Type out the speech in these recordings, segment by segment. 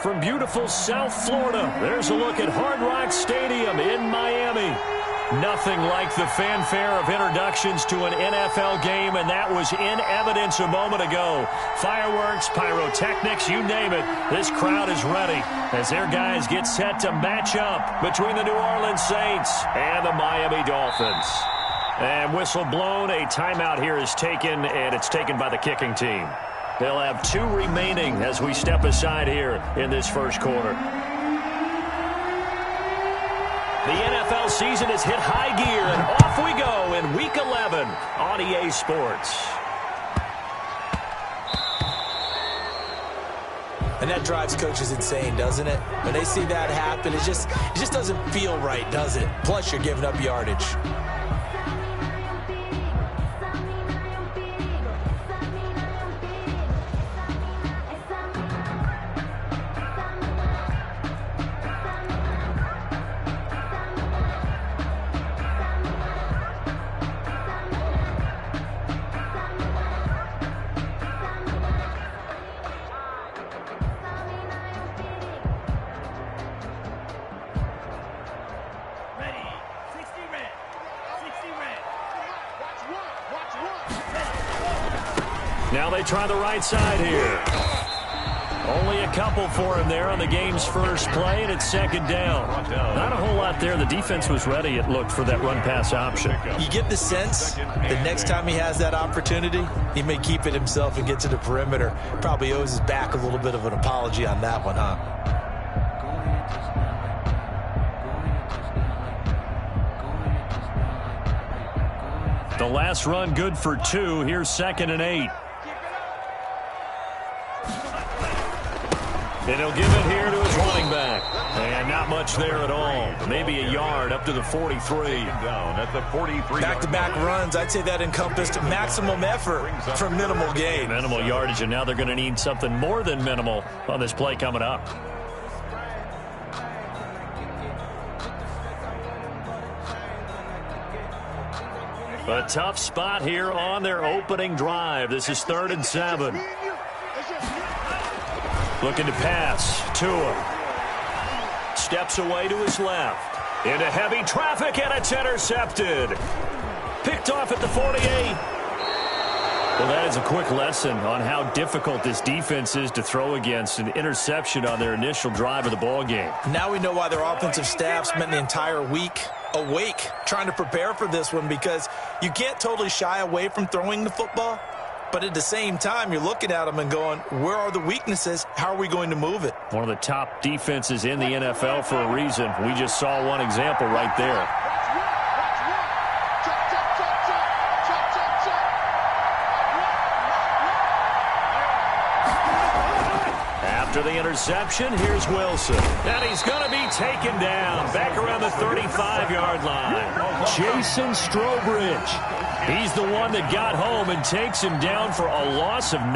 From beautiful South Florida, there's a look at Hard Rock Stadium in Miami. Nothing like the fanfare of introductions to an NFL game, and that was in evidence a moment ago. Fireworks, pyrotechnics, you name it. This crowd is ready as their guys get set to match up between the New Orleans Saints and the Miami Dolphins. And whistle blown, a timeout here is taken, and it's taken by the kicking team. They'll have 2 remaining as we step aside here in this first quarter. The NFL season has hit high gear, and off we go in Week 11 on EA Sports. And that drives coaches insane, doesn't it? When they see that happen, it just doesn't feel right, does it? Plus, you're giving up yardage. Now they try the right side here. Only a couple for him there on the game's first play, and it's second down. Not a whole lot there. The defense was ready, it looked, for that run-pass option. You get the sense the next time he has that opportunity, he may keep it himself and get to the perimeter. Probably owes his back a little bit of an apology on that one, huh? The last run good for 2. Here's 2nd and 8. And he'll give it here to his running back. And not much there at all. Maybe a yard up to the 43. Down at the 43. Back-to-back runs, I'd say that encompassed maximum effort for minimal gain. Minimal yardage, and now they're going to need something more than minimal on this play coming up. A tough spot here on their opening drive. This is 3rd and 7. Looking to pass. Tua steps away to his left. Into heavy traffic, and it's intercepted. Picked off at the 48. Well, that is a quick lesson on how difficult this defense is to throw against. An interception on their initial drive of the ball game. Now we know why their offensive staff spent the entire week awake trying to prepare for this one, because you can't totally shy away from throwing the football. But at the same time, you're looking at them and going, where are the weaknesses? How are we going to move it? One of the top defenses in the NFL for a reason. We just saw one example right there. After the interception, here's Wilson. And he's going to be taken down back around the 35-yard line. Jason Strobridge. He's the one that got home and takes him down for a loss of 9.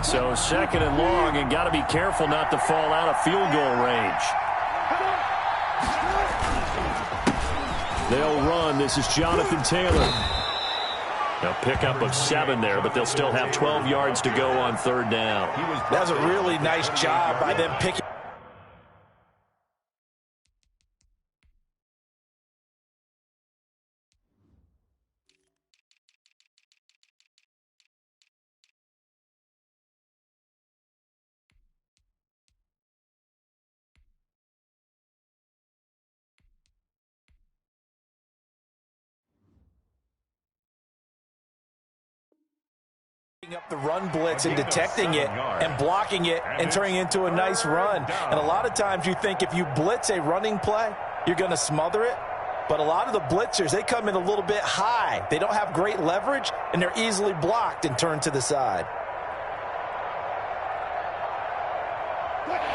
So 2nd and long, and got to be careful not to fall out of field goal range. They'll run. This is Jonathan Taylor. They'll pick up of 7 there, but they'll still have 12 yards to go on 3rd down. That was a really nice job by them picking. Up the run blitz and detecting it and blocking it and turning it into a nice run. And a lot of times you think if you blitz a running play, you're going to smother it. But a lot of the blitzers, they come in a little bit high. They don't have great leverage, and they're easily blocked and turned to the side.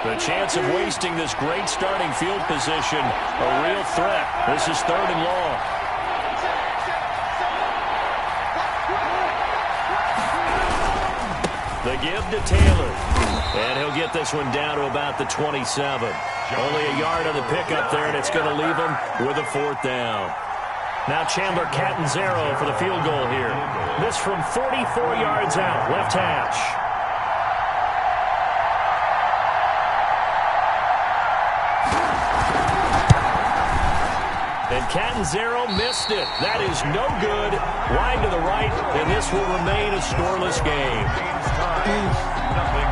The chance of wasting this great starting field position, a real threat. This is 3rd and long. The give to Taylor. And he'll get this one down to about the 27. Only a yard on the pickup there, and it's going to leave him with a 4th down. Now Chandler Catanzaro for the field goal here. This from 44 yards out, left hash. And Catanzaro missed it. That is no good. Wide to the right, and this will remain a scoreless game.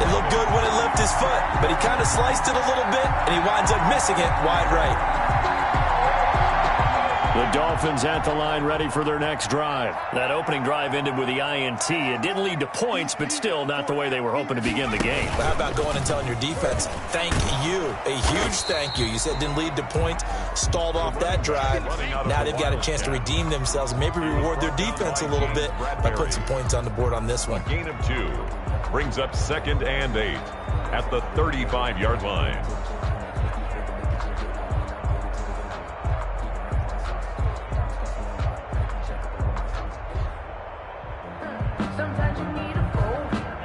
It looked good when it left his foot, but he kind of sliced it a little bit, and he winds up missing it wide right. The Dolphins at the line ready for their next drive. That opening drive ended with the INT. It didn't lead to points, but still not the way they were hoping to begin the game. But how about going and telling your defense, thank you, a huge thank you. You said didn't lead to points, stalled off that drive. Now they've got a chance to redeem themselves and maybe reward their defense a little bit by putting some points on the board on this one. Gain of 2 brings up 2nd and 8 at the 35-yard line.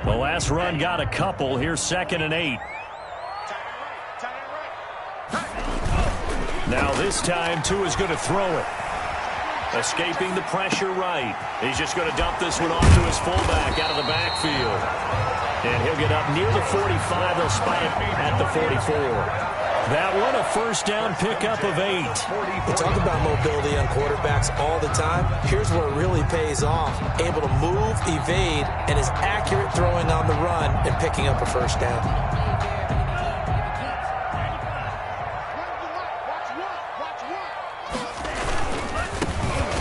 The last run got a couple. Here's 2nd and 8. Now this time, Tua's going to throw it. Escaping the pressure right. He's just going to dump this one off to his fullback out of the backfield. And he'll get up near the 45. They'll spy it at the 44. That one a 1st down pickup of 8. We talk about mobility on quarterbacks all the time. Here's where it really pays off. Able to move, evade, and is accurate throwing on the run and picking up a 1st down.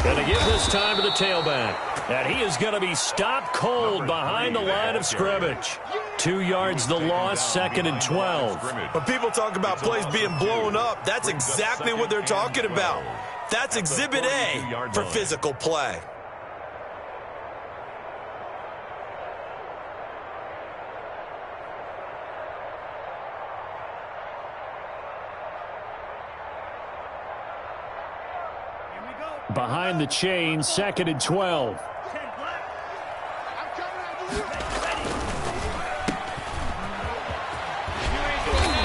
Going to give this time to the tailback. And he is going to be stopped cold behind the line of scrimmage. 2 yards the loss, 2nd and 12. When people talk about plays being blown up, that's exactly what they're talking about. That's Exhibit A for physical play. Behind the chain, 2nd and 12.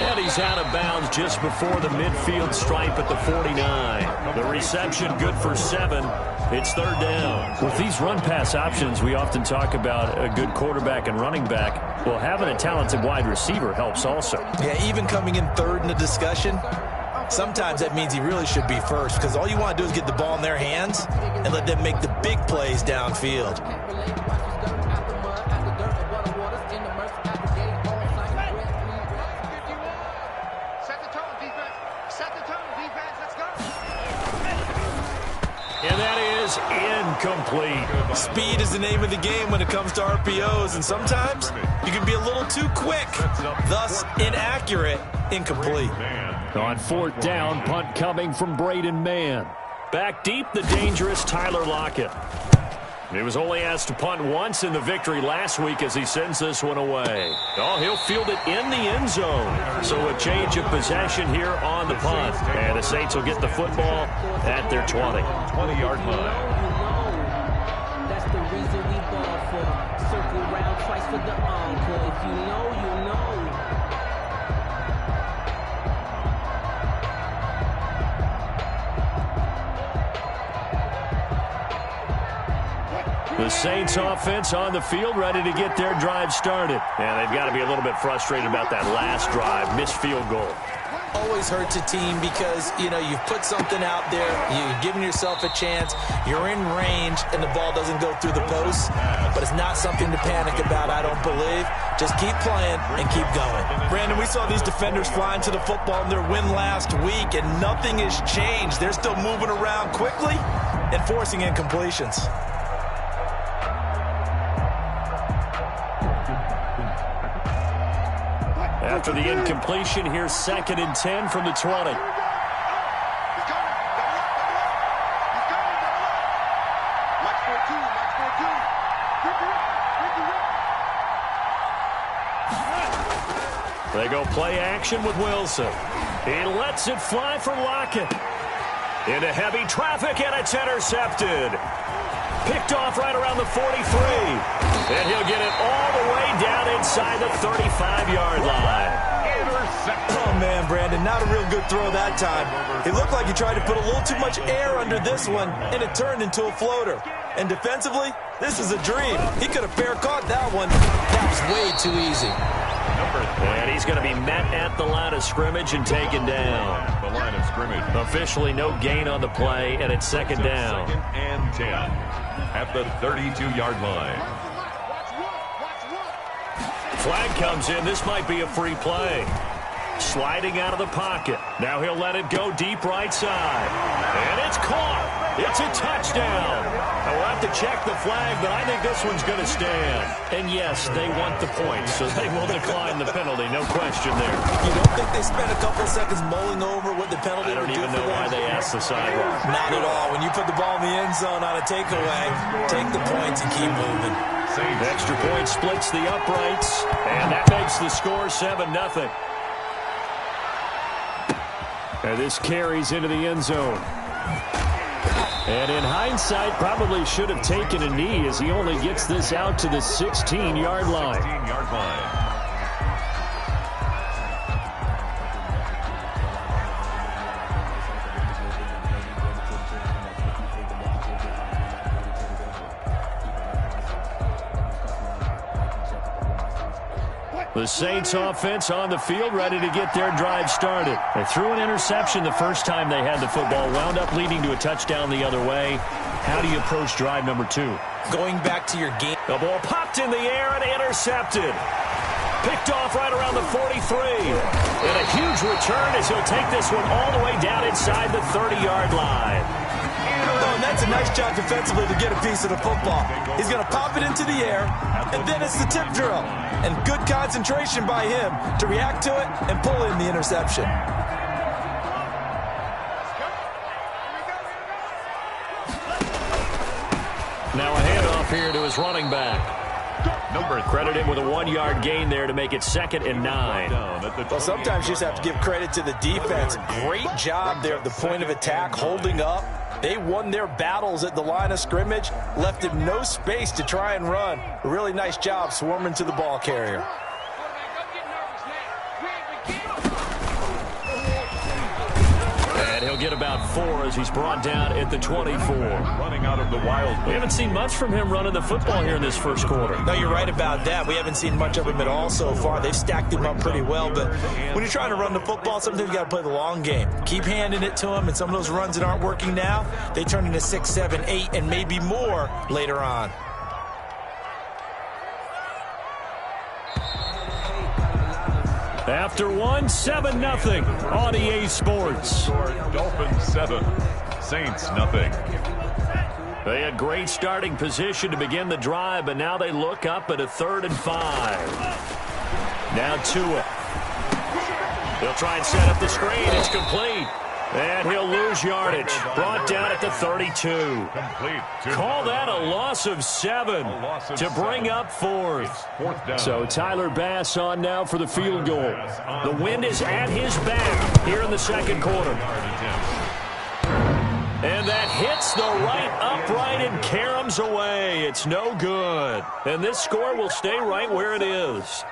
And he's out of bounds just before the midfield stripe at the 49. The reception good for 7. It's 3rd down. With these run-pass options, we often talk about a good quarterback and running back. Well, having a talented wide receiver helps also. Yeah, even coming in 3rd in the discussion, sometimes that means he really should be 1st because all you want to do is get the ball in their hands and let them make the big plays downfield. And that is incomplete. Speed is the name of the game when it comes to RPOs, and sometimes you can be a little too quick, thus inaccurate, incomplete. On 4th down, punt coming from Braden Mann. Back deep, the dangerous Tyler Lockett. He was only asked to punt once in the victory last week as he sends this one away. Oh, he'll field it in the end zone. So a change of possession here on the punt. And the Saints will get the football at their 20. 20-yard line. That's the reason we ball for. Circle round twice for the encore. If you know, you know. The Saints offense on the field, ready to get their drive started. And they've got to be a little bit frustrated about that last drive, missed field goal. Always hurts a team because, you know, you've put something out there, you've given yourself a chance, you're in range, and the ball doesn't go through the posts. But it's not something to panic about, I don't believe. Just keep playing and keep going. Brandon, we saw these defenders flying to the football in their win last week, and nothing has changed. They're still moving around quickly and forcing incompletions. After the incompletion, here's 2nd and 10 from the 20. They go play action with Wilson. He lets it fly for Lockett. Into heavy traffic, and it's intercepted. Picked off right around the 43. And he'll get it all the way down inside the 35-yard line. Oh, man, Brandon, not a real good throw that time. It looked like he tried to put a little too much air under this one, and it turned into a floater. And defensively, this is a dream. He could have fair caught that one. That was way too easy. And he's going to be met at the line of scrimmage and taken down. The line of scrimmage. Officially no gain on the play, and it's second down. Second and 10 at the 32-yard line. Flag comes in. This might be a free play. Sliding out of the pocket. Now he'll let it go deep right side. And it's caught. It's a touchdown. Now we'll have to check the flag, but I think this one's going to stand. And yes, they want the points, so they will decline the penalty. No question there. You don't think they spent a couple of seconds mulling over what the penalty would do for them? I don't even know why they asked the sideline. Not at all. When you put the ball in the end zone on a takeaway, take the points and keep moving. Extra point splits the uprights, and that makes the score 7-0. And this carries into the end zone. And in hindsight, probably should have taken a knee as he only gets this out to the 16-yard line. 16-yard line. The Saints offense on the field, ready to get their drive started. They threw an interception the first time they had the football, wound up leading to a touchdown the other way. How do you approach drive number 2? Going back to your game. The ball popped in the air and intercepted. Picked off right around the 43. And a huge return as he'll take this one all the way down inside the 30-yard line. Oh, and that's a nice job defensively to get a piece of the football. He's going to pop it into the air, and then it's the tip drill. And good concentration by him to react to it and pull in the interception. Now a handoff here to his running back. Credit him with a 1-yard gain there to make it 2nd and 9. Well, sometimes you just have to give credit to the defense. Great job there at the point of attack, holding up. They won their battles at the line of scrimmage, left him no space to try and run. A really nice job swarming to the ball carrier. And he'll get about 4 as he's brought down at the 24. Running out of the wild. We haven't seen much from him running the football here in this first quarter. No, you're right about that. We haven't seen much of him at all so far. They've stacked him up pretty well, but when you're trying to run the football, sometimes you got to play the long game. Keep handing it to him, and some of those runs that aren't working now, they turn into 6, 7, 8, and maybe more later on. After 7-0 on EA Sports. Dolphins 7, Saints nothing. They had great starting position to begin the drive, but now they look up at a 3rd and 5. Now Tua. He'll try and set up the screen. It's complete. And he'll lose yardage. Brought down at the 32. Call that a loss of 7 to bring up 4th. So Tyler Bass on now for the field goal. The wind is at his back here in the second quarter. And that hits the right upright and caroms away. It's no good. And this score will stay right where it is.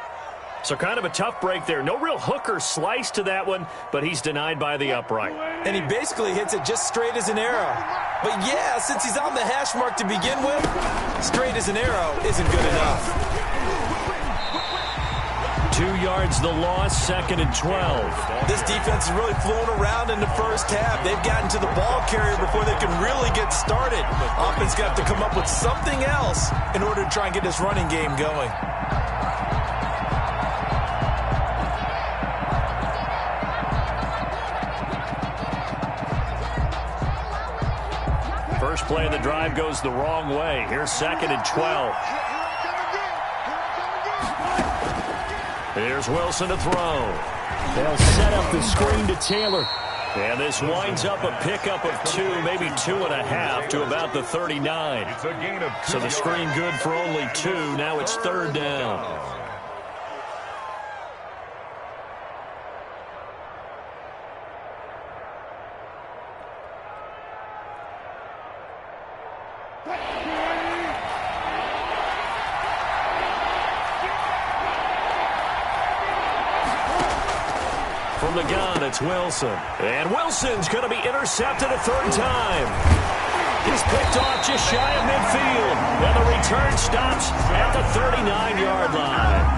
So kind of a tough break there. No real hook or slice to that one, but he's denied by the upright. And he basically hits it just straight as an arrow. But yeah, since he's on the hash mark to begin with, straight as an arrow isn't good enough. 2 yards the loss, 2nd and 12. This defense is really flown around in the first half. They've gotten to the ball carrier before they can really get started. Offense got to come up with something else in order to try and get this running game going. First play of the drive goes the wrong way. Here's 2nd and 12. Here's Wilson to throw. They'll set up the screen to Taylor. And this winds up a pickup of 2, maybe 2.5 to about the 39. It's a gain of 2. So the screen good for only 2. Now it's 3rd down. From the gun, it's Wilson. And Wilson's going to be intercepted a third time. He's picked off just shy of midfield. And the return stops at the 39-yard line.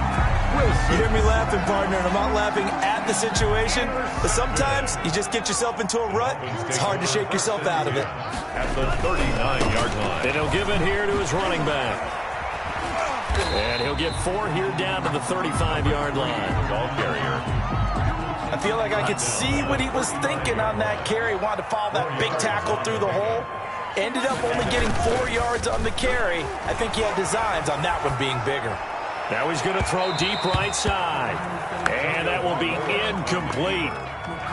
You hear me laughing, partner, and I'm not laughing at the situation, but sometimes you just get yourself into a rut. It's hard to shake yourself out of it. At the 39-yard line. And he'll give it here to his running back. And he'll get 4 here down to the 35-yard line. Ball carrier. I feel like I could see what he was thinking on that carry. Wanted to follow that big tackle through the hole. Ended up only getting 4 yards on the carry. I think he had designs on that one being bigger. Now he's going to throw deep right side. And that will be incomplete.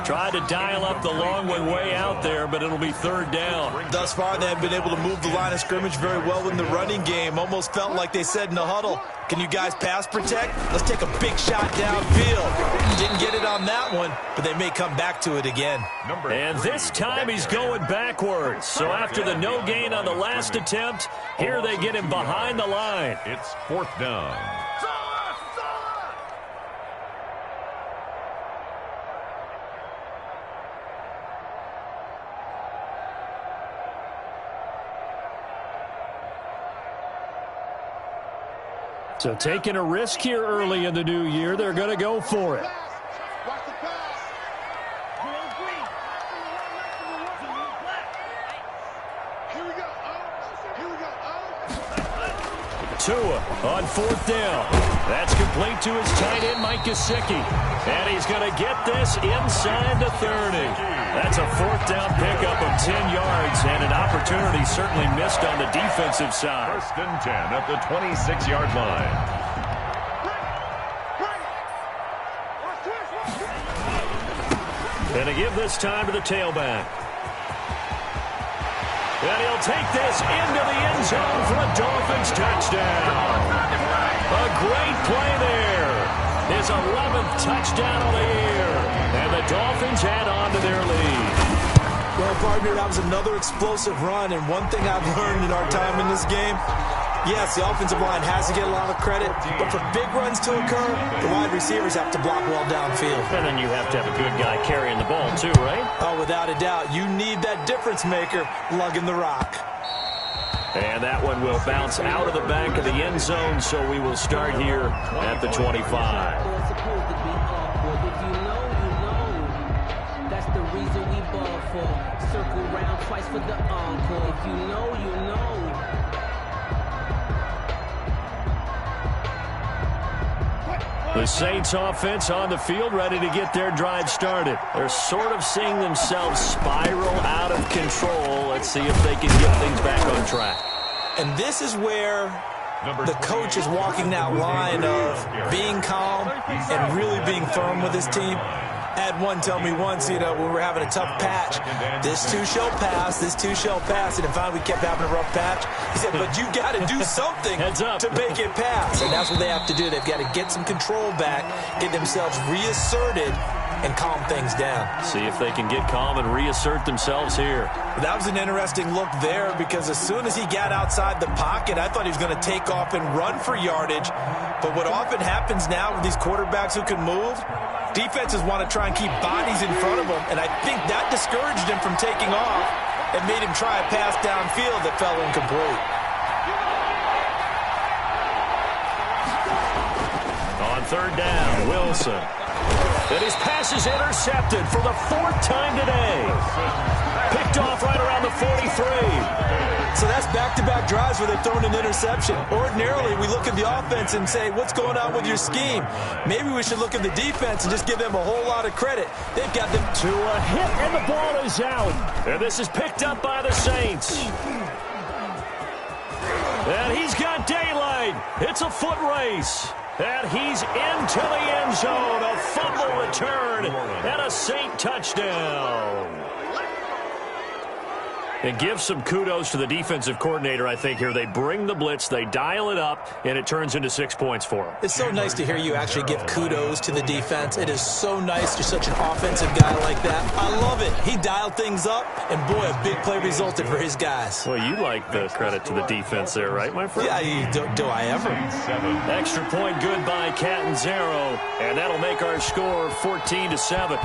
Tried to dial up the long one way out there, but it'll be third down. Thus far, they have been able to move the line of scrimmage very well in the running game. Almost felt like they said in the huddle, can you guys pass protect? Let's take a big shot downfield. Didn't get it on that one, but they may come back to it again. And this time he's going backwards. So after the no gain on the last attempt, here they get him behind the line. It's fourth down. So taking a risk here early in the new year, they're going to go for it. Tua on fourth down. That's complete to his tight end, Mike Gesicki. And he's going to get this inside the 30. That's a fourth down pickup of 10 yards, and an opportunity certainly missed on the defensive side. First and 10 at the 26-yard line. And to give this time to the tailback. And he'll take this into the end zone for a Dolphins touchdown. A great play there. His 11th touchdown of the year. And the Dolphins add on to their lead. Well, partner, that was another explosive run. And one thing I've learned in our time in this game, yes, the offensive line has to get a lot of credit, but for big runs to occur, the wide receivers have to block well downfield. And then you have to have a good guy carrying the ball too, right? Oh, without a doubt. You need that difference maker lugging the rock. And that one will bounce out of the back of the end zone, so we will start here at the 25. That's the reason we ball for. Circle round twice for the encore. If you know, you know. The Saints offense on the field, ready to get their drive started. They're sort of seeing themselves spiral out of control. Let's see if they can get things back on track. And this is where the coach is walking that line of being calm and really being firm with his team. I had one tell me once, when we were having a tough patch, this too shall pass, this too shall pass. And finally we kept having a rough patch. He said, but you got to do something to make it pass. And that's what they have to do. They've got to get some control back, get themselves reasserted, and calm things down. See if they can get calm and reassert themselves here. That was an interesting look there, because as soon as he got outside the pocket, I thought he was going to take off and run for yardage. But what often happens now with these quarterbacks who can move, defenses want to try and keep bodies in front of them, and I think that discouraged him from taking off and made him try a pass downfield that fell incomplete. On third down, Wilson. And his pass is intercepted for the 4th time today. Picked off right around the 43. So that's back-to-back drives where they've thrown an interception. Ordinarily, we look at the offense and say, what's going on with your scheme? Maybe we should look at the defense and just give them a whole lot of credit. They've got them to a hit, and the ball is out. And this is picked up by the Saints. And he's got daylight. It's a foot race. And he's into the end zone. A fumble return and a Saint touchdown. And give some kudos to the defensive coordinator, I think, here. They bring the blitz, they dial it up, and it turns into 6 points for them. It's so nice to hear you actually give kudos to the defense. It is so nice. You're such an offensive guy like that. I love it. He dialed things up, and boy, a big play resulted for his guys. Well, you like the credit to the defense there, right, my friend? Yeah, do I ever? Extra point good by Catanzaro, and that'll make our score 14-7.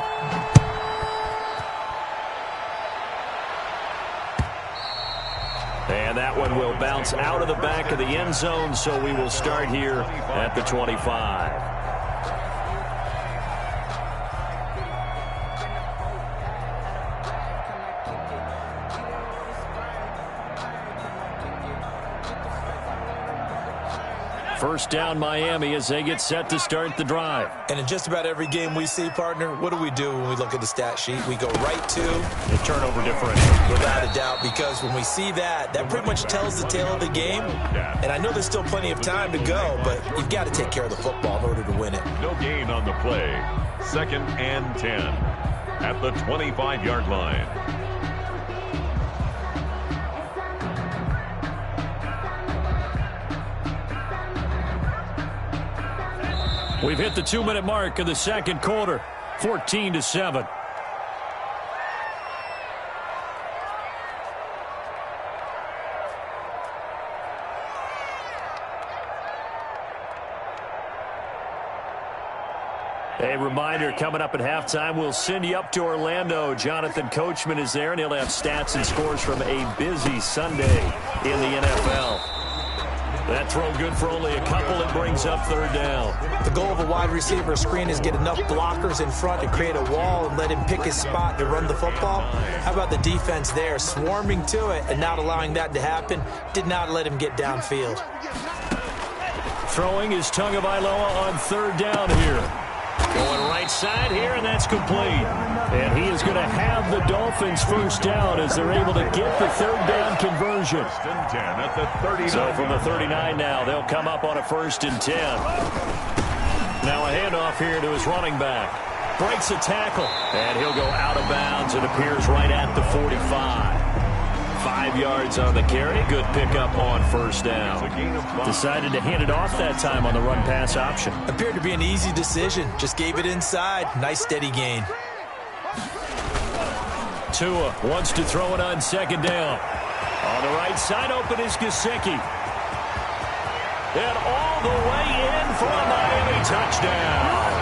And that one will bounce out of the back of the end zone, so we will start here at the 25. First down, Miami, as they get set to start the drive. And in just about every game we see, partner, what do we do when we look at the stat sheet? We go right to the turnover differential. Without a doubt, because when we see that, that pretty much tells the tale of the game. And I know there's still plenty of time to go, but you've got to take care of the football in order to win it. No gain on the play. 2nd and 10 at the 25-yard line. We've hit the 2-minute mark of the second quarter, 14-7. A reminder, coming up at halftime, we'll send you up to Orlando. Jonathan Coachman is there, and he'll have stats and scores from a busy Sunday in the NFL. That throw good for only a couple. It brings up third down. The goal of a wide receiver screen is get enough blockers in front to create a wall and let him pick his spot to run the football. How about the defense there, swarming to it and not allowing that to happen? Did not let him get downfield. Throwing is Tagovailoa on third down here. Going right side here, and that's complete. And he is going to have the Dolphins first down as they're able to get the third down conversion. So from the 39 now, they'll come up on a 1st and 10. Now a handoff here to his running back. Breaks a tackle, and he'll go out of bounds. It appears right at the 45. 5 yards on the carry. Good pickup on first down. Decided to hand it off that time on the run-pass option. Appeared to be an easy decision. Just gave it inside. Nice steady gain. Tua wants to throw it on second down. On the right side, open is Gesicki. And all the way in for a Miami touchdown.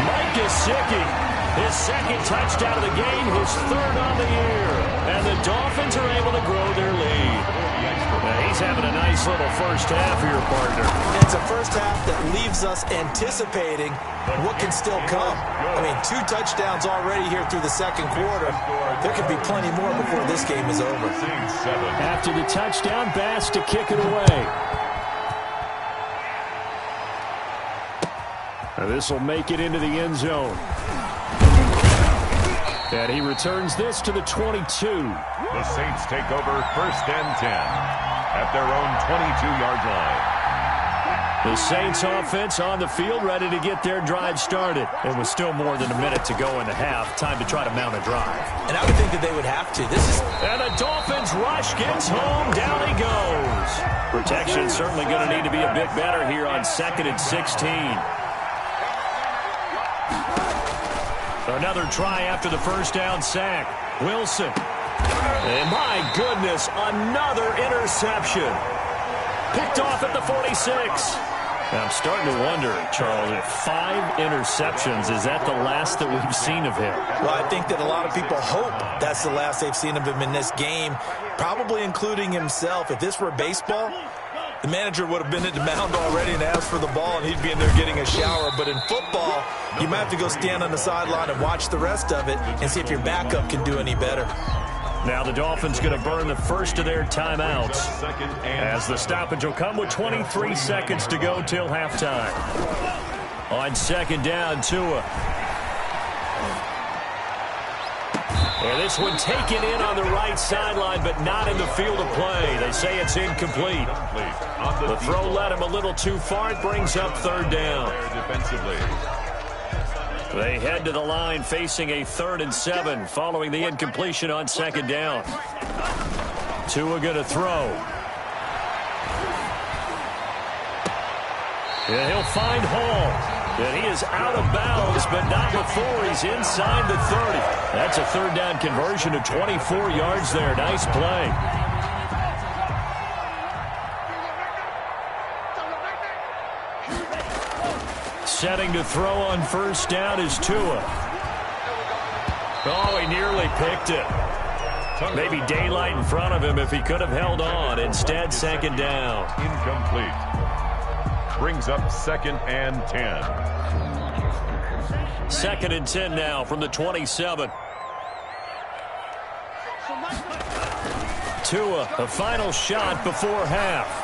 Mike Gesicki. His second touchdown of the game, his third on the year. And the Dolphins are able to grow their lead. Now he's having a nice little first half here, partner. It's a first half that leaves us anticipating what can still come. I mean, 2 touchdowns already here through the second quarter. There could be plenty more before this game is over. After the touchdown, Bass to kick it away. Now this will make it into the end zone. And he returns this to the 22. The Saints take over 1st and 10 at their own 22-yard line. The Saints offense on the field, ready to get their drive started. It was still more than a minute to go in the half. Time to try to mount a drive. And I would think that they would have to. And the Dolphins rush gets home. Down he goes. Protection certainly going to need to be a bit better here on 2nd and 16. Another try after the first down sack. Wilson. And my goodness, another interception. Picked off at the 46. I'm starting to wonder, Charles, if 5 interceptions, is that the last that we've seen of him? Well, I think that a lot of people hope that's the last they've seen of him in this game, probably including himself. If this were baseball, the manager would have been at the mound already and asked for the ball, and he'd be in there getting a shower. But in football, you might have to go stand on the sideline and watch the rest of it and see if your backup can do any better. Now the Dolphins going to burn the first of their timeouts as the stoppage will come with 23 seconds to go till halftime. On second down, Tua. And this one taken in on the right sideline, but not in the field of play. They say it's incomplete. The throw led him a little too far. It brings up third down. They head to the line facing a 3rd and 7 following the incompletion on 2nd down. Tua going to throw. And he'll find Hall. And he is out of bounds, but not before he's inside the 30. That's a 3rd down conversion to 24 yards there. Nice play. Setting to throw on 1st down is Tua. Oh, he nearly picked it. Maybe daylight in front of him if he could have held on. Instead, 2nd down. Incomplete. Brings up 2nd and 10. 2nd and 10 now from the 27. Tua, a final shot before half.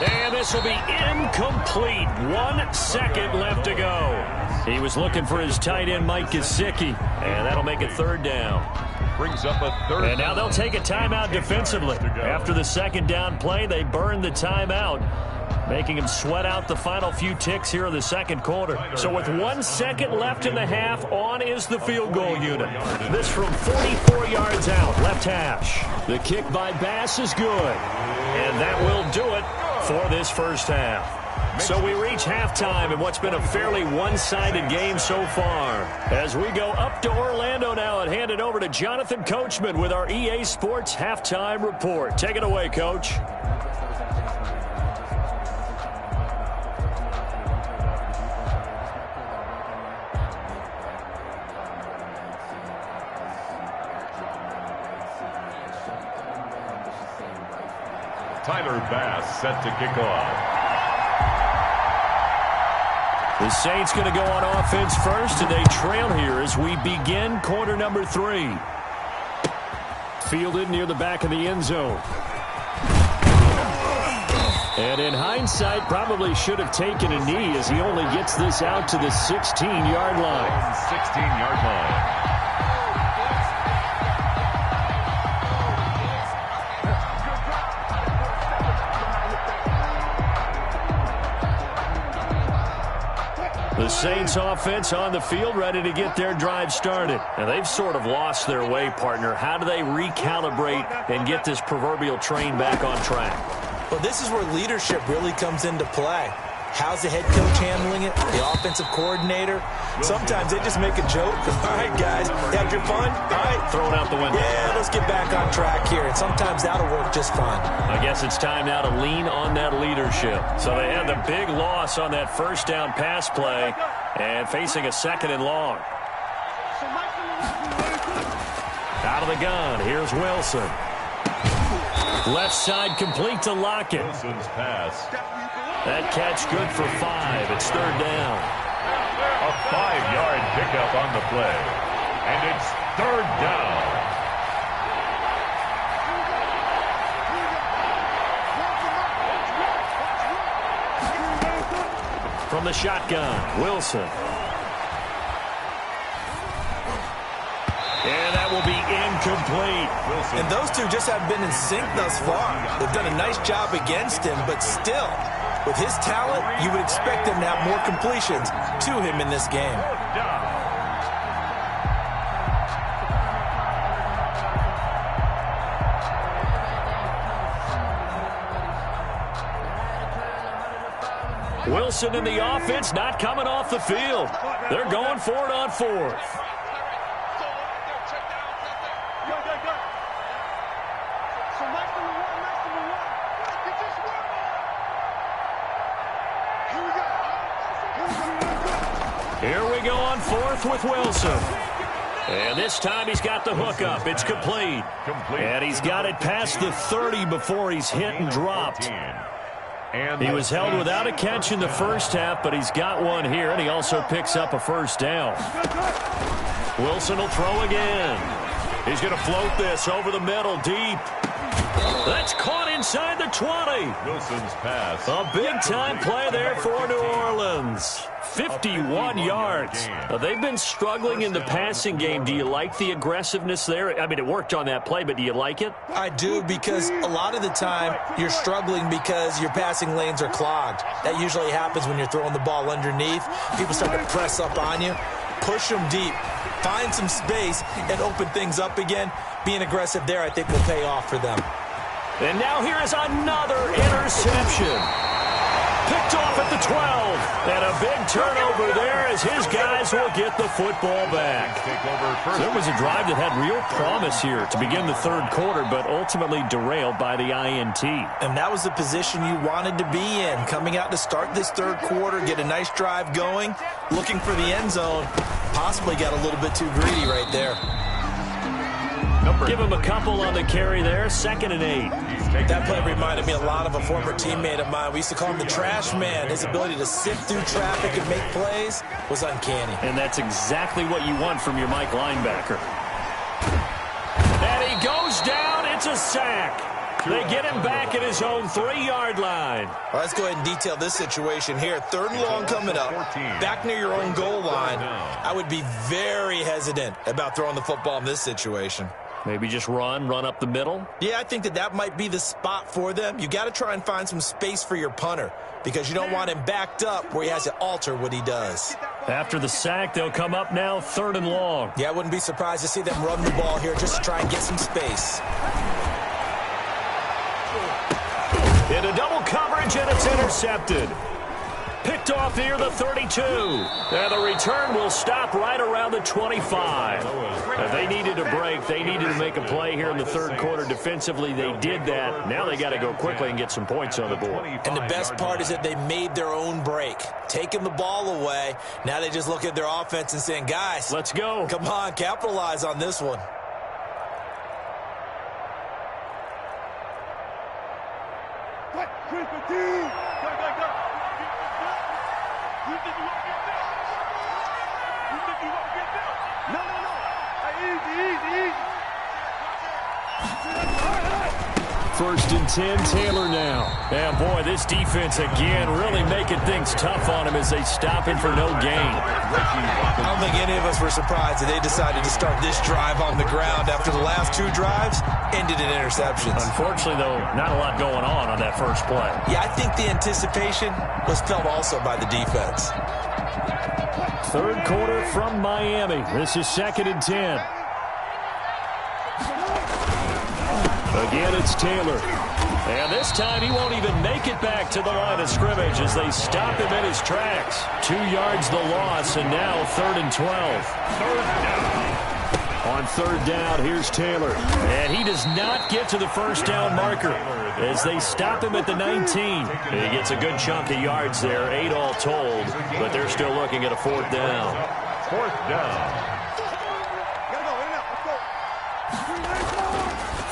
And this will be incomplete. 1 second left to go. He was looking for his tight end, Mike Gesicki, and that'll make it 3rd down. Brings up a 3rd. And now they'll take a timeout defensively. After the 2nd down play, they burn the timeout, making him sweat out the final few ticks here in the 2nd quarter. So with 1 second left in the half, on is the field goal unit. This from 44 yards out, left hash. The kick by Bass is good. And that will do it for this 1st half. So we reach halftime in what's been a fairly one-sided game so far. As we go up to Orlando now and hand it over to Jonathan Coachman with our EA Sports Halftime Report. Take it away, Coach. Tyler Bass set to kick off. The Saints going to go on offense first, and they trail here as we begin quarter number 3. Fielded near the back of the end zone. And in hindsight, probably should have taken a knee as he only gets this out to the 16-yard line. 16-yard line. The Saints offense on the field, ready to get their drive started. And they've sort of lost their way, partner. How do they recalibrate and get this proverbial train back on track? Well, this is where leadership really comes into play. How's the head coach handling it? The offensive coordinator? Sometimes they just make a joke. All right, guys, had your fun? All right. Throw it out the window. Yeah, let's get back on track here. And sometimes that'll work just fine. I guess it's time now to lean on that leadership. So they had the big loss on that 1st down pass play and facing a 2nd and long. Out of the gun, here's Wilson. Left side complete to Lockett. Wilson's pass. That catch good for 5. It's 3rd down. A 5-yard pickup on the play. And it's 3rd down. From the shotgun, Wilson. And that will be incomplete. Wilson. And those two just haven't been in sync thus far. They've done a nice job against him, but still, with his talent, you would expect him to have more completions to him in this game. Wilson and the offense not coming off the field. They're going for it on 4th. Here we go on 4th with Wilson. And this time he's got the hook up. It's complete. And he's got it past the 30 before he's hit and dropped. He was held without a catch in the 1st half, but he's got one here, and he also picks up a 1st down. Wilson will throw again. He's going to float this over the middle deep. That's caught inside the 20. Wilson's pass. A big-time play there for New Orleans. 51 yards. They've been struggling in the passing game. Do you like the aggressiveness there? I mean, it worked on that play, but do you like it? I do, because a lot of the time you're struggling because your passing lanes are clogged. That usually happens when you're throwing the ball underneath. People start to press up on you. Push them deep. Find some space and open things up again. Being aggressive there, I think, will pay off for them. And now here is another interception. Picked off at the 12. And a big turnover there as his guys will get the football back. So it was a drive that had real promise here to begin the third quarter, but ultimately derailed by the INT. And that was the position you wanted to be in. Coming out to start this third quarter, get a nice drive going, looking for the end zone. Possibly got a little bit too greedy right there. Give him a couple on the carry there, 2nd and 8. That play reminded me a lot of a former teammate of mine. We used to call him the trash man. His ability to sift through traffic and make plays was uncanny. And that's exactly what you want from your Mike linebacker. And he goes down. It's a sack. They get him back at his own 3-yard line. Well, let's go ahead and detail this situation here. 3rd and long coming up. Back near your own goal line. I would be very hesitant about throwing the football in this situation. Maybe just run up the middle? Yeah, I think that might be the spot for them. You got to try and find some space for your punter because you don't want him backed up where he has to alter what he does. After the sack, they'll come up now 3rd and long. Yeah, I wouldn't be surprised to see them run the ball here just to try and get some space. Into double coverage, and it's intercepted. Picked off near the 32. And the return will stop right around the 25. They needed a break. They needed to make a play here in the third quarter. Defensively, they did that. Now they got to go quickly and get some points on the board. And the best part is that they made their own break. Taking the ball away. Now they just look at their offense and saying, guys, let's go. Come on, capitalize on this one. First and 10, Taylor now. And boy, this defense again really making things tough on him as they stop him for no gain. I don't think any of us were surprised that they decided to start this drive on the ground after the last 2 drives ended in interceptions. Unfortunately, though, not a lot going on that first play. Yeah, I think the anticipation was felt also by the defense. Third quarter from Miami. This is 2nd and 10. Again, it's Taylor. And this time he won't even make it back to the line of scrimmage as they stop him in his tracks. 2 yards the loss, and now 3rd and 12. Third down. On 3rd down, here's Taylor. And he does not get to the first down marker as they stop him at the 19. He gets a good chunk of yards there, 8 all told, but they're still looking at a 4th down. 4th down.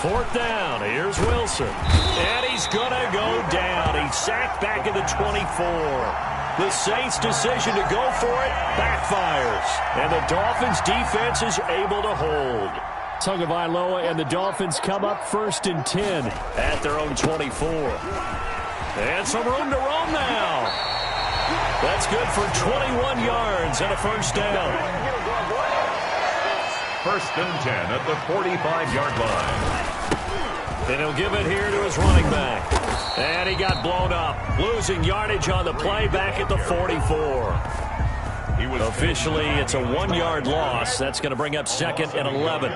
4th down, here's Wilson. And he's going to go down. He's sacked back at the 24. The Saints' decision to go for it backfires. And the Dolphins' defense is able to hold. Tagovailoa and the Dolphins come up 1st and 10 at their own 24. And some room to roam now. That's good for 21 yards and a 1st down. 1st and 10 at the 45-yard line. And he'll give it here to his running back. And he got blown up. Losing yardage on the play back at the 44. Officially, it's a 1-yard loss. That's going to bring up 2nd and 11.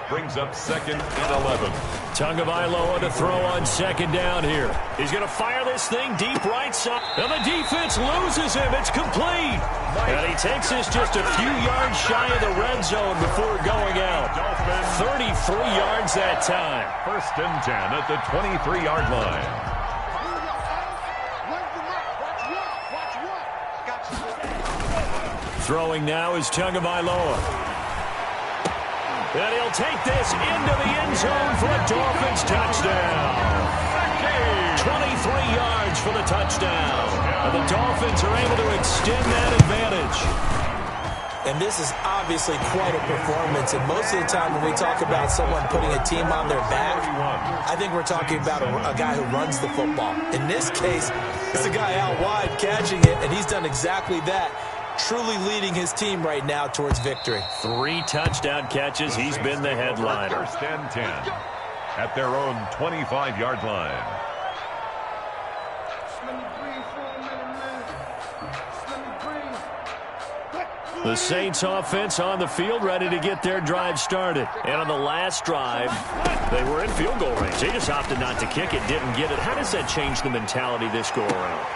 Brings up 2nd and 11. Tagovailoa to throw on 2nd down here. He's going to fire this thing deep right side. And the defense loses him. It's complete. And he takes this just a few yards shy of the red zone before going out. 33 yards that time. 1st and 10 at the 23-yard line. Throwing now is Tagovailoa. And he'll take this into the end zone for a Dolphins touchdown. 23 yards for the touchdown. And the Dolphins are able to extend that advantage. And this is obviously quite a performance. And most of the time when we talk about someone putting a team on their back, I think we're talking about a guy who runs the football. In this case, it's a guy out wide catching it, and he's done exactly that. Truly leading his team right now towards victory. 3 touchdown catches. He's been the headliner. First and 10 at their own 25-yard line. The Saints offense on the field, ready to get their drive started. And on the last drive, they were in field goal range. They just opted not to kick it, didn't get it. How does that change the mentality this go around?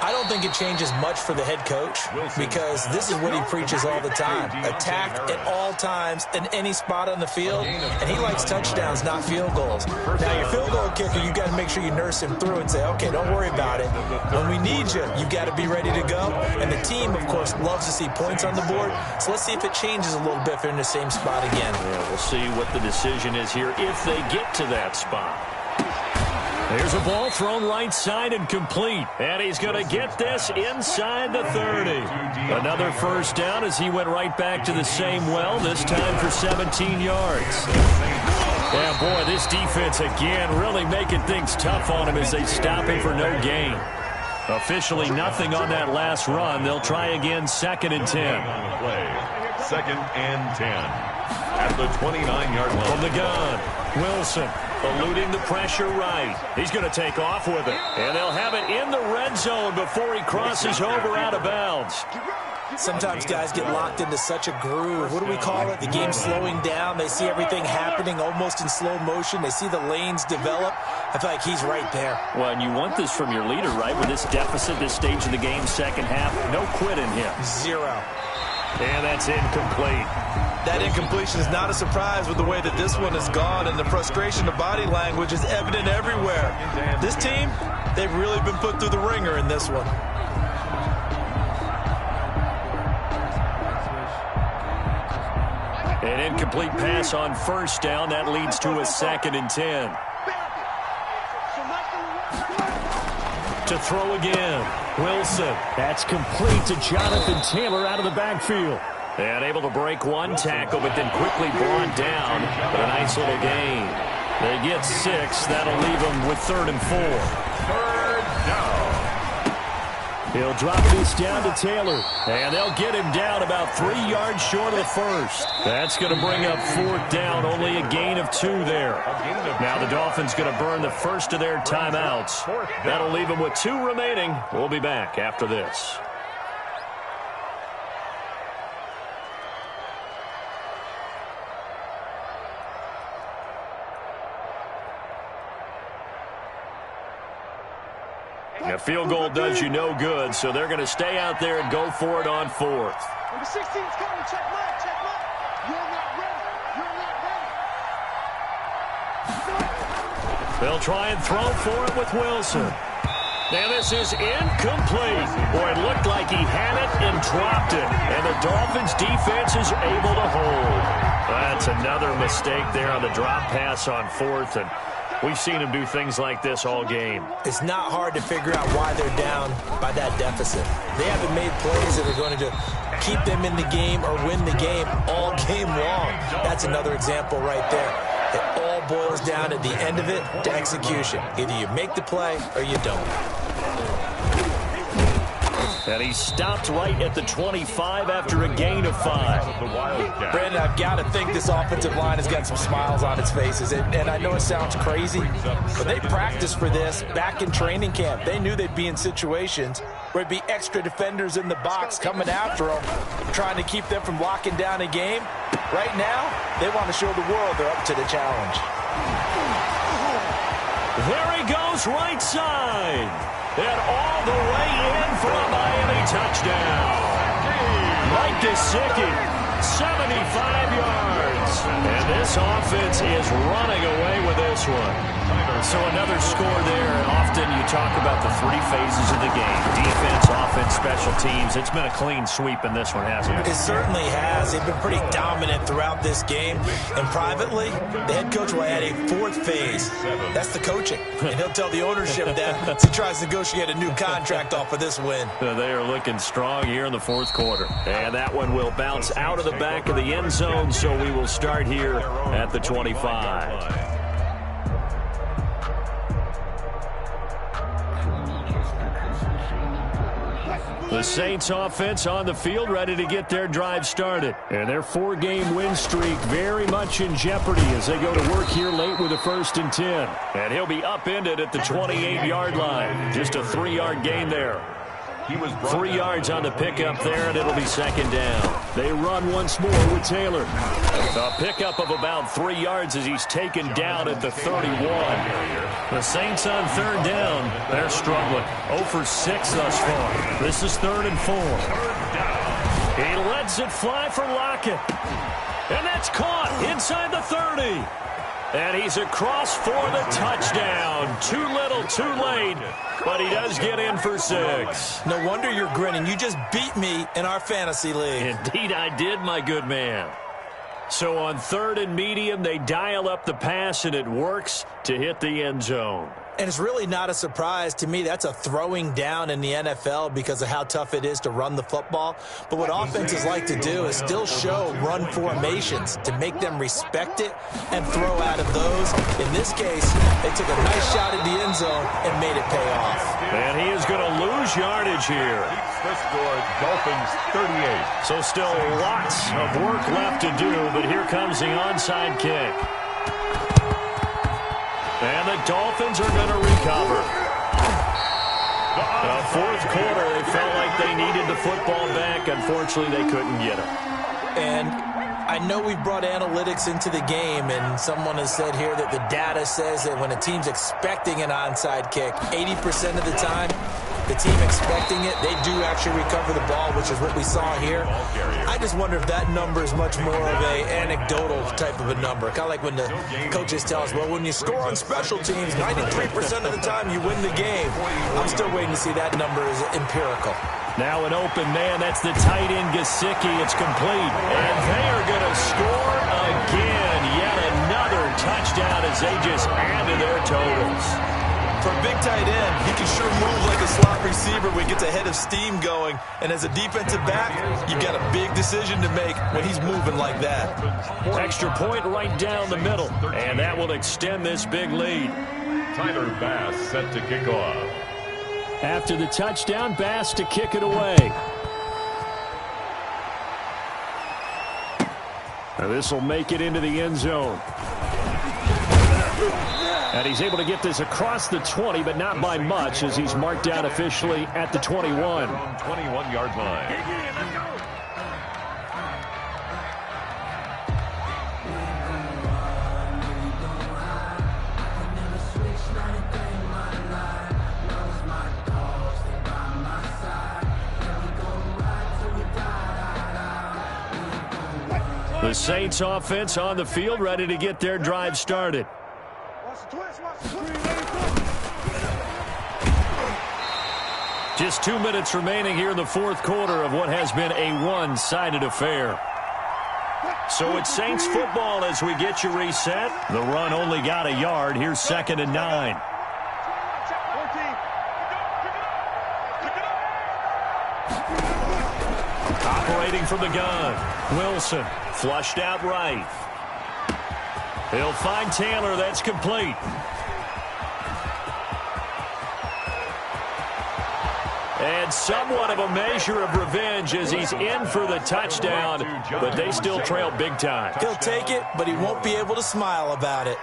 I don't think it changes much for the head coach because this is what he preaches all the time. Attack at all times in any spot on the field, and he likes touchdowns, not field goals. Now, your field goal kicker, you got to make sure you nurse him through and say, okay, don't worry about it. When we need you, you got to be ready to go. And the team, of course, loves to see points on the board. So let's see if it changes a little bit if they're in the same spot again. Yeah, we'll see what the decision is here if they get to that spot. There's a ball thrown right side and complete. And he's going to get this inside the 30. Another first down as he went right back to the same well, this time for 17 yards. Yeah, boy, this defense again really making things tough on him as they stop him for no gain. Officially nothing on that last run. They'll try again, 2nd and 10. Second and 10 at the 29-yard line. From the gun, Wilson eluding the pressure right. He's going to take off with it. And they'll have it in the red zone before he crosses over out of bounds. Sometimes guys get locked into such a groove. What do we call it? The game slowing down. They see everything happening almost in slow motion. They see the lanes develop. I feel like he's right there. Well, and you want this from your leader, right? With this deficit, this stage of the game, second half, no quit in him. 0. And that's incomplete. That incompletion is not a surprise with the way that this one has gone, and the frustration of body language is evident everywhere. This team, they've really been put through the ringer in this one. An incomplete pass on first down. That leads to a 2nd and 10. To throw again. Wilson. That's complete to Jonathan Taylor out of the backfield. And able to break one tackle, but then quickly brought down. But a nice little gain. They get 6. That'll leave them with 3rd and 4. 3rd down. He'll drop this down to Taylor. And they'll get him down about 3 yards short of the first. That's going to bring up 4th down. Only a gain of 2 there. Now the Dolphins going to burn the first of their timeouts. That'll leave them with 2 remaining. We'll be back after this. A field goal does you no good, so they're going to stay out there and go for it on 4th. Number 16's coming. Check mark, check mark. You're not ready. You're not ready. They'll try and throw for it with Wilson. And this is incomplete. Boy, it looked like he had it and dropped it. And the Dolphins defense is able to hold. That's another mistake there on the drop pass on 4th, and we've seen him do things like this all game. It's not hard to figure out why they're down by that deficit. They haven't made plays that are going to keep them in the game or win the game all game long. That's another example right there. It all boils down at the end of it to execution. Either you make the play or you don't. And he stopped right at the 25 after a gain of 5. Brandon, I've got to think this offensive line has got some smiles on its faces. And I know it sounds crazy, but they practiced for this back in training camp. They knew they'd be in situations where it'd be extra defenders in the box coming after them, trying to keep them from locking down a game. Right now, they want to show the world they're up to the challenge. There he goes right side. And all the way in for a Miami touchdown. Mike Gesicki, 75 yards. And this offense is running away with this one. So another score there, and often you talk about the three phases of the game: defense, offense, special teams. It's been a clean sweep in this one, hasn't it? It certainly has. They've been pretty dominant throughout this game. And privately, the head coach will add a fourth phase. That's the coaching. And he'll tell the ownership that as he tries to negotiate a new contract off of this win. They are looking strong here in the fourth quarter. And that one will bounce out of the back of the end zone, so we will start here at the 25. The Saints offense on the field, ready to get their drive started. And their four-game win streak very much in jeopardy as they go to work here late with a 1st and 10. And he'll be upended at the 28-yard line. Just a 3-yard gain there. 3 yards on the pickup there, and it'll be 2nd down. They run once more with Taylor. A pickup of about 3 yards as he's taken down at the 31. The Saints on 3rd down. They're struggling. 0 for 6 thus far. This is 3rd and 4. He lets it fly for Lockett. And that's caught inside the 30. And he's across for the touchdown. Too little, too late. But he does get in for 6. No wonder you're grinning. You just beat me in our fantasy league. Indeed I did, my good man. So on 3rd and medium, they dial up the pass, and it works to hit the end zone. And it's really not a surprise to me. That's a throwing down in the NFL because of how tough it is to run the football. But what offenses like to do is still show run formations to make them respect it and throw out of those. In this case, they took a nice shot at the end zone and made it pay off. And he is going to lose yardage here. The score, Dolphins 38. So still lots of work left to do, but here comes the onside kick. And the Dolphins are going to recover. The fourth quarter, they felt like they needed the football back. Unfortunately, they couldn't get it. And I know we've brought analytics into the game, and someone has said here that the data says that when a team's expecting an onside kick, 80% of the time, the team expecting it, they do actually recover the ball, which is what we saw here. I just wonder if that number is much more of a anecdotal type of a number. Kind of like when the coaches tell us, well, when you score on special teams, 93% of the time you win the game. I'm still waiting to see that number is empirical. Now an open man. That's the tight end, Gesicki. It's complete. And they are going to score again. Yet another touchdown as they just add to their totals. For a big tight end, he can sure move like a slot receiver when he gets a head of steam going. And as a defensive back, you've got a big decision to make when he's moving like that. Extra point right down the middle. And that will extend this big lead. Tyler Bass set to kick off. After the touchdown, Bass to kick it away. Now this will make it into the end zone. And he's able to get this across the 20, but not by much, as he's marked down officially at the 21. 21-yard line. The Saints offense on the field, ready to get their drive started. Just 2 minutes remaining here in the fourth quarter of what has been a one-sided affair. So it's Saints football as we get you reset. The run only got a yard. Here's 2nd and 9. Operating from the gun. Wilson flushed out right. He'll find Taylor. That's complete. And somewhat of a measure of revenge as he's in for the touchdown, but they still trail big time. He'll take it, but he won't be able to smile about it.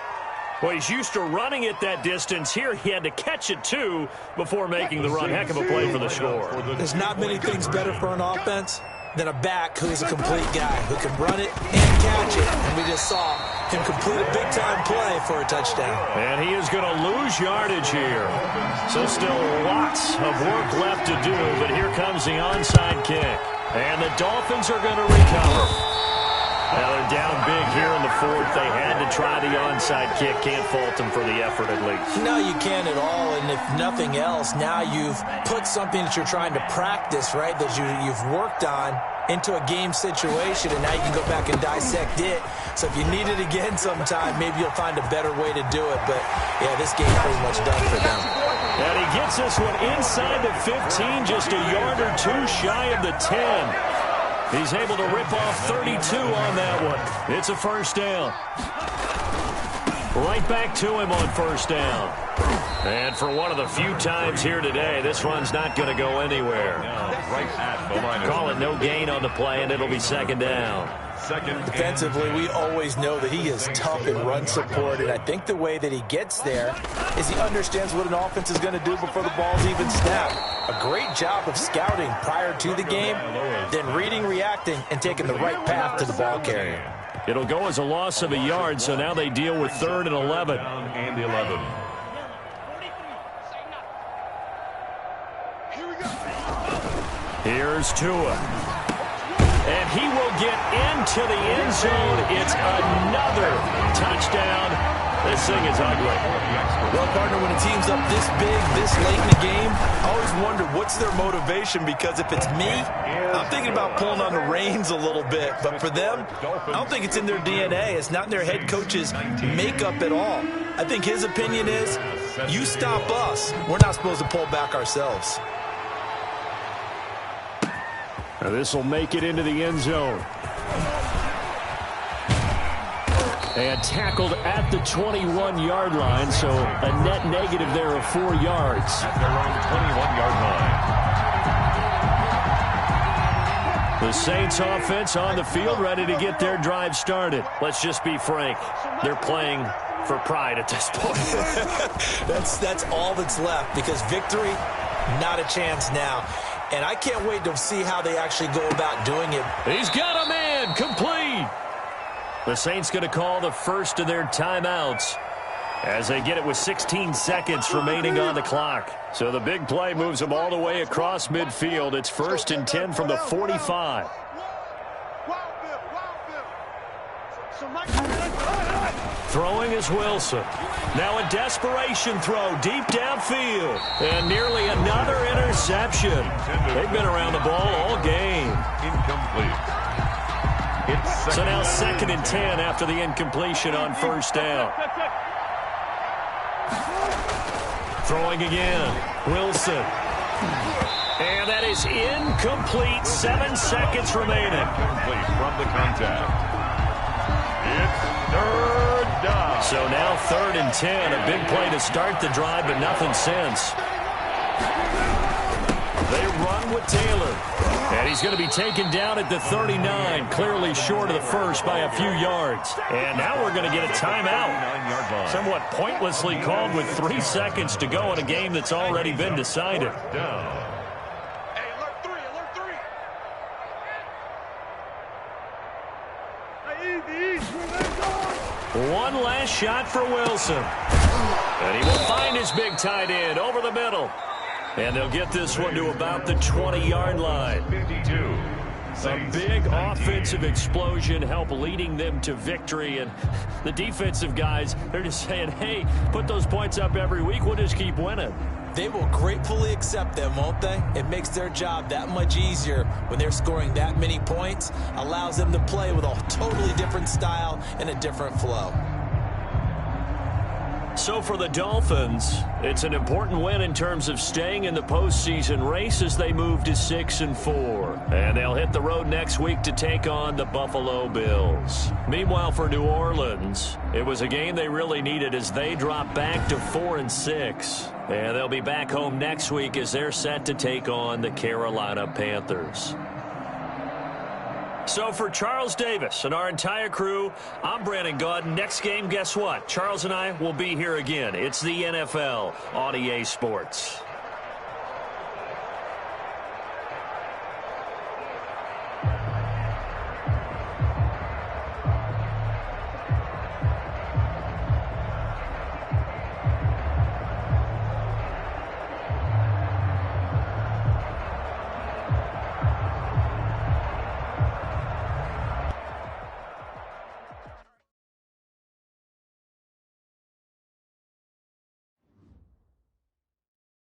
Well, he's used to running it that distance. Here he had to catch it, too, before making the run. Heck of a play for the score. There's not many things better for an offense than a back who is a complete guy, who can run it and catch it. And we just saw him complete a big-time play for a touchdown. And he is going to lose yardage here. So still lots of work left to do, but here comes the onside kick. And the Dolphins are going to recover. Now they're down big here in the fourth. They had to try the onside kick. Can't fault them for the effort at least. No, you can't at all. And if nothing else, now you've put something that you're trying to practice, right, that you've worked on into a game situation, and now you can go back and dissect it. So if you need it again sometime, maybe you'll find a better way to do it. But, yeah, this game's pretty much done for them. And he gets this one inside the 15, just a yard or two shy of the 10. He's able to rip off 32 on that one. It's a first down. Right back to him on first down. And for one of the few times here today, this run's not going to go anywhere. Right at the line. Call it no gain on the play, and it'll be second down. Defensively, we always know that he is tough in run support, and I think the way that he gets there is he understands what an offense is going to do before the ball's even snapped. A great job of scouting prior to the game, then reading, reacting, and taking the right path to the ball carrier. It'll go as a loss of a yard, so now they deal with 3rd and 11. And 11. Here's Tua. And he will get into the end zone. It's another touchdown. This thing is ugly. Well, partner, when a team's up this big, this late in the game, I always wonder what's their motivation, because if it's me, I'm thinking about pulling on the reins a little bit. But for them, I don't think it's in their DNA. It's not in their head coach's makeup at all. I think his opinion is, you stop us, we're not supposed to pull back ourselves. Now this will make it into the end zone. And tackled at the 21-yard line, so a net negative there of 4 yards. At their own 21-yard line. The Saints offense on the field, ready to get their drive started. Let's just be frank. They're playing for pride at this point. That's all that's left, because victory, not a chance now. And I can't wait to see how they actually go about doing it. He's got a man, complete. The Saints going to call the first of their timeouts as they get it with 16 seconds remaining on the clock. So the big play moves them all the way across midfield. It's 1st and 10 from the 45. Throwing is Wilson. Now a desperation throw deep downfield. And nearly another interception. They've been around the ball all game. Incomplete. So now 2nd and 10 after the incompletion on first down. Throwing again. Wilson. And that is incomplete. 7 seconds remaining. Incomplete from the contact. It's 3rd down. So now 3rd and 10. A big play to start the drive, but nothing since. They run with Taylor. And he's going to be taken down at the 39, clearly short of the first by a few yards. And now we're going to get a timeout. Somewhat pointlessly called with 3 seconds to go in a game that's already been decided. Hey, alert 3, alert 3. One last shot for Wilson. And he will find his big tight end over the middle. And they'll get this one to about the 20-yard line. 52. A big offensive explosion help leading them to victory. And the defensive guys, they're just saying, hey, put those points up every week. We'll just keep winning. They will gratefully accept them, won't they? It makes their job that much easier when they're scoring that many points. Allows them to play with a totally different style and a different flow. So for the Dolphins, it's an important win in terms of staying in the postseason race as they move to 6-4. And they'll hit the road next week to take on the Buffalo Bills. Meanwhile, for New Orleans, it was a game they really needed as they drop back to 4-6. And they'll be back home next week as they're set to take on the Carolina Panthers. So for Charles Davis and our entire crew, I'm Brandon Gaudin. Next game, guess what? Charles and I will be here again. It's the NFL on EA Sports.